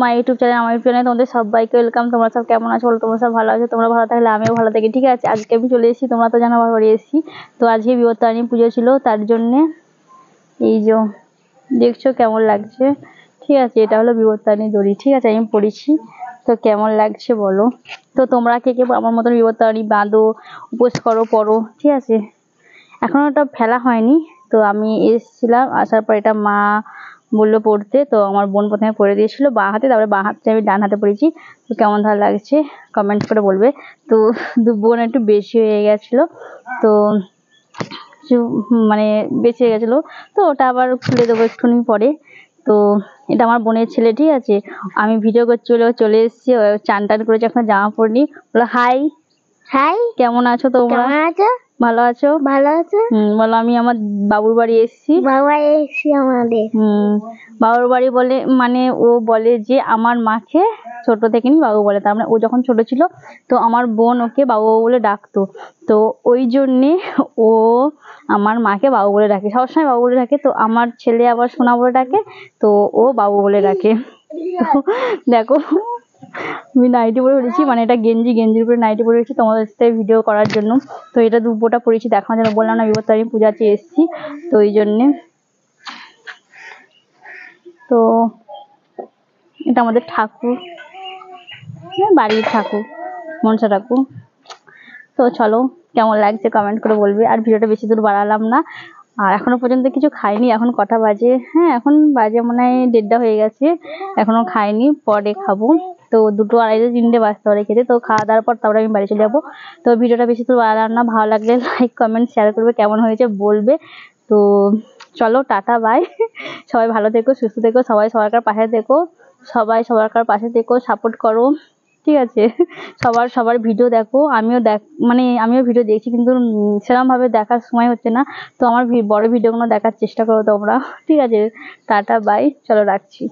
My YouTube channel, আমার YouTube চ্যানেলে তোমাদের সবাইকে ওয়েলকাম। তোমরা সব কেমন আছো বলো? তোমরা সব ভালো আছো? তোমরা ভালো থাকলে আমিও ভালো থাকি, ঠিক আছে? আজকে আমি চলে এসেছি, তোমরা তো জানো আমার বাড়ি এসেছি। তো আজকে বিপত্তারিণী পুজো ছিল, তার জন্যে এই যে দেখছো কেমন লাগছে, ঠিক আছে? এটা হলো বিপত্তারিণী দড়ি, ঠিক আছে? আমি পড়েছি, তো কেমন লাগছে বলো? তো তোমরা কে কে আমার মতন বিপত্তারিণী বাঁধো, উপোস করো, পড়ো, ঠিক আছে? এখনো ওটা ফেলা হয়নি। তো আমি এসেছিলাম, আসার পর এটা মা বললো পড়তে, তো আমার বোন প্রথমে পড়ে দিয়েছিল বাঁ হাতে, তারপরে বাঁ হাতে আমি ডান হাতে পড়েছি। তো কেমন ভালো লাগছে কমেন্ট করে বলবে। তো বোন একটু বেশি হয়ে গেছিলো, তো মানে বেঁচে গেছিলো, তো ওটা আবার খুলে দেবো একটুখানি পরে। তো এটা আমার বোনের ছেলে, ঠিক আছে? আমি ভিডিও করছি বলে চলে এসেছি, চান টান করেছি, এখন জামা পরিনি। বলো হাই। হাই, কেমন আছো তোমরা? কেমন আছো? ভালো আছো? ভালো আছে। বলো আমি আমার বাবুর বাড়ি এসেছি। বাবা এসছি আমাদের। বাবুর বাড়ি বলে মানে ও বলে যে আমার মাকে ছোট থেকে নি বাবু বলে, তার মানে ও যখন ছোট ছিল তো আমার বোন ওকে বাবু বলে ডাকতো, তো ওই জন্যে ও আমার মাকে বাবু বলে ডাকে, সবসময় বাবু বলে ডাকে। তো আমার ছেলে আবার সোনা বলে ডাকে, তো ও বাবু বলে ডাকে। তো দেখো আমি নাইটি পরে পড়েছি, মানে এটা গেঞ্জির উপরে নাইটি পরে পড়েছি তোমাদের সাথে ভিডিও করার জন্য। তো এটা দুপুরটা পরেছি দেখানোর জন্য, বললাম না বিপত্তারিণী পূজাতে এসেছি, তো ওই জন্যে। তো এটা আমাদের ঠাকুর, বাড়ির ঠাকুর, মনসা ঠাকুর। তো চলো কেমন লাগছে কমেন্ট করে বলবে। আর ভিডিওটা বেশি দূর বাড়ালাম না, আর এখনো পর্যন্ত কিছু খাইনি। এখন কটা বাজে? হ্যাঁ এখন বাজে মনে হয় 1:30 হয়ে গেছে, এখনো খাইনি, পরে খাবো। তো 2, 2:30, 3টে বাজতে পারে খেতে। তো খাওয়া দাওয়ার পর তারপরে আমি বাড়ি চলে যাবো। তো ভিডিওটা বেশি দূর বাড়ালাম না, ভালো লাগলে লাইক কমেন্ট শেয়ার করবে, কেমন হয়েছে বলবে। তো চলো টাটা বাই। সবাই ভালো থেকো, সুস্থ থেকো, সবাই সবার পাশে থেকো, সবাই সবার পাশে থেকো, সাপোর্ট করো, ঠিক আছে? সবার ভিডিও দেখো, আমিও ভিডিও দেখছি, কিন্তু সেরকম ভাবে দেখার সময় হচ্ছে না। তো আমার বড় ভিডিওগুলো দেখার চেষ্টা করো তোমরা, ঠিক আছে? টাটা বাই, চলো রাখছি।